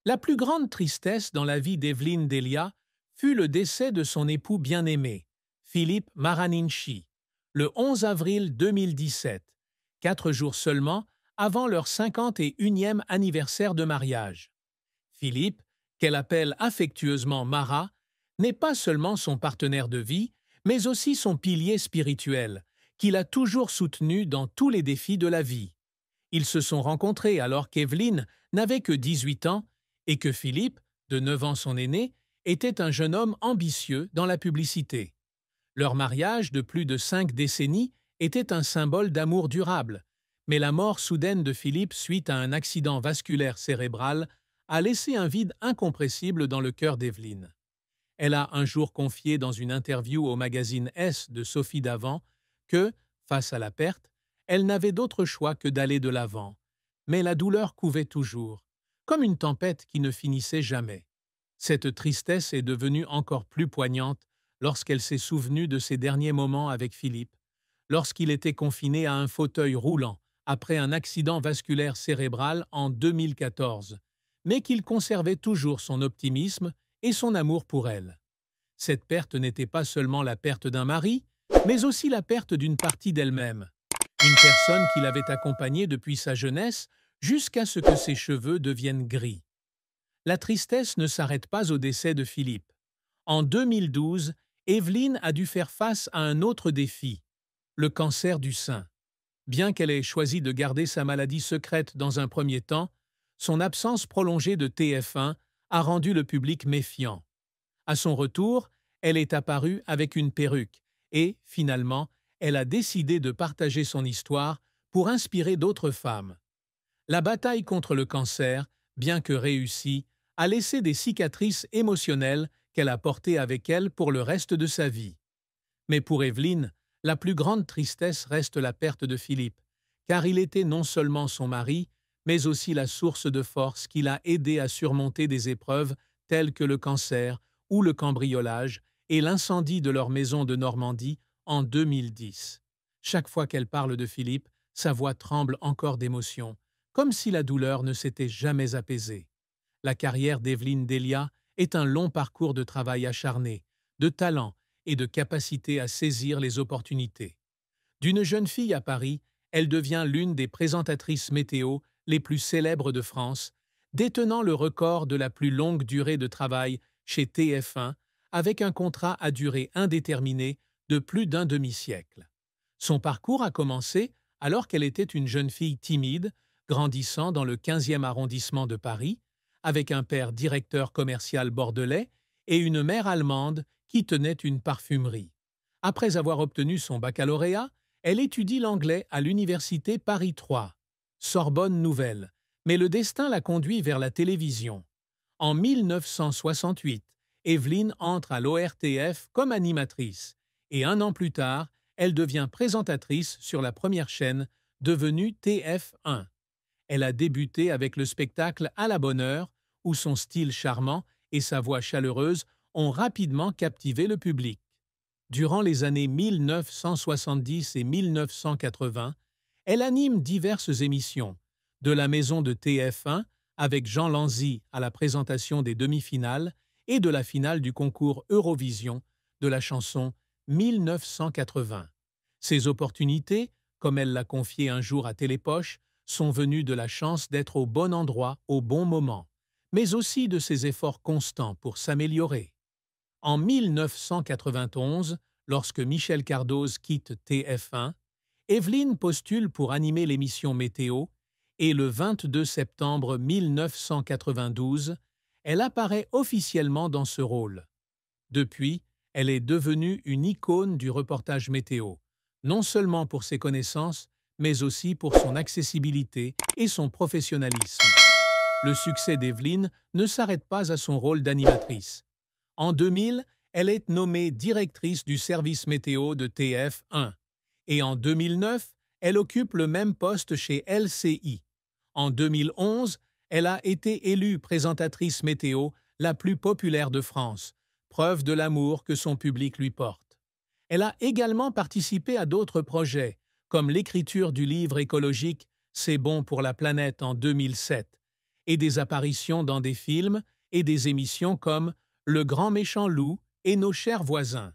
La plus grande tristesse dans la vie d'Evelyne Delia fut le décès de son époux bien-aimé, Philippe Maraninchi, le 11 avril 2017, 4 jours seulement avant leur 51e anniversaire de mariage. Philippe, qu'elle appelle affectueusement Mara, n'est pas seulement son partenaire de vie, mais aussi son pilier spirituel, qui l'a toujours soutenu dans tous les défis de la vie. Ils se sont rencontrés alors qu'Evelyne n'avait que 18 ans et que Philippe, de 9 ans son aîné, était un jeune homme ambitieux dans la publicité. Leur mariage de plus de 5 décennies était un symbole d'amour durable, mais la mort soudaine de Philippe suite à un accident vasculaire cérébral a laissé un vide incompressible dans le cœur d'Evelyne. Elle a un jour confié dans une interview au magazine S de Sophie Davant que, face à la perte, elle n'avait d'autre choix que d'aller de l'avant. Mais la douleur couvait toujours, comme une tempête qui ne finissait jamais. Cette tristesse est devenue encore plus poignante lorsqu'elle s'est souvenue de ses derniers moments avec Philippe, lorsqu'il était confiné à un fauteuil roulant après un accident vasculaire cérébral en 2014, mais qu'il conservait toujours son optimisme et son amour pour elle. Cette perte n'était pas seulement la perte d'un mari, mais aussi la perte d'une partie d'elle-même, une personne qui l'avait accompagnée depuis sa jeunesse jusqu'à ce que ses cheveux deviennent gris. La tristesse ne s'arrête pas au décès de Philippe. En 2012, Evelyne a dû faire face à un autre défi, le cancer du sein. Bien qu'elle ait choisi de garder sa maladie secrète dans un premier temps, son absence prolongée de TF1 a rendu le public méfiant. À son retour, elle est apparue avec une perruque et, finalement, elle a décidé de partager son histoire pour inspirer d'autres femmes. La bataille contre le cancer, bien que réussie, a laissé des cicatrices émotionnelles qu'elle a portées avec elle pour le reste de sa vie. Mais pour Evelyne, la plus grande tristesse reste la perte de Philippe, car il était non seulement son mari, mais aussi la source de force qui l'a aidé à surmonter des épreuves telles que le cancer ou le cambriolage et l'incendie de leur maison de Normandie en 2010. Chaque fois qu'elle parle de Philippe, sa voix tremble encore d'émotion, comme si la douleur ne s'était jamais apaisée. La carrière d'Evelyne Delia est un long parcours de travail acharné, de talent et de capacité à saisir les opportunités. D'une jeune fille à Paris, elle devient l'une des présentatrices météo les plus célèbres de France, détenant le record de la plus longue durée de travail chez TF1 avec un contrat à durée indéterminée de plus d'un demi-siècle. Son parcours a commencé alors qu'elle était une jeune fille timide, grandissant dans le 15e arrondissement de Paris, avec un père directeur commercial bordelais et une mère allemande qui tenait une parfumerie. Après avoir obtenu son baccalauréat, elle étudie l'anglais à l'université Paris 3, Sorbonne Nouvelle, mais le destin la conduit vers la télévision. En 1968, Evelyne entre à l'ORTF comme animatrice et 1 an plus tard, elle devient présentatrice sur la première chaîne, devenue TF1. Elle a débuté avec le spectacle À la bonne heure, où son style charmant et sa voix chaleureuse ont rapidement captivé le public. Durant les années 1970 et 1980, elle anime diverses émissions, de la maison de TF1 avec Jean Lanzy à la présentation des demi-finales et de la finale du concours Eurovision de la chanson 1980. Ces opportunités, comme elle l'a confié un jour à Télépoche, sont venues de la chance d'être au bon endroit au bon moment, mais aussi de ses efforts constants pour s'améliorer. En 1991, lorsque Michel Cardoz quitte TF1, Evelyne postule pour animer l'émission Météo et le 22 septembre 1992, elle apparaît officiellement dans ce rôle. Depuis, elle est devenue une icône du reportage météo, non seulement pour ses connaissances, mais aussi pour son accessibilité et son professionnalisme. Le succès d'Evelyne ne s'arrête pas à son rôle d'animatrice. En 2000, elle est nommée directrice du service météo de TF1 et en 2009, elle occupe le même poste chez LCI. En 2011, elle a été élue présentatrice météo la plus populaire de France, preuve de l'amour que son public lui porte. Elle a également participé à d'autres projets, comme l'écriture du livre écologique C'est bon pour la planète en 2007, et des apparitions dans des films et des émissions comme Le Grand Méchant Loup et Nos chers voisins.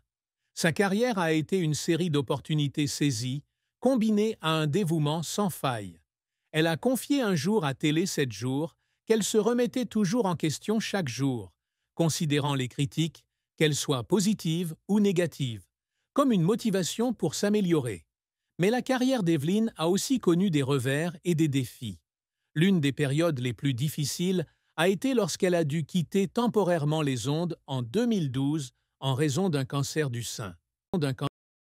Sa carrière a été une série d'opportunités saisies, combinée à un dévouement sans faille. Elle a confié un jour à Télé 7 jours qu'elle se remettait toujours en question chaque jour, considérant les critiques, qu'elles soient positives ou négatives, comme une motivation pour s'améliorer. Mais la carrière d'Evelyne a aussi connu des revers et des défis. L'une des périodes les plus difficiles a été lorsqu'elle a dû quitter temporairement les ondes en 2012 en raison d'un cancer du sein.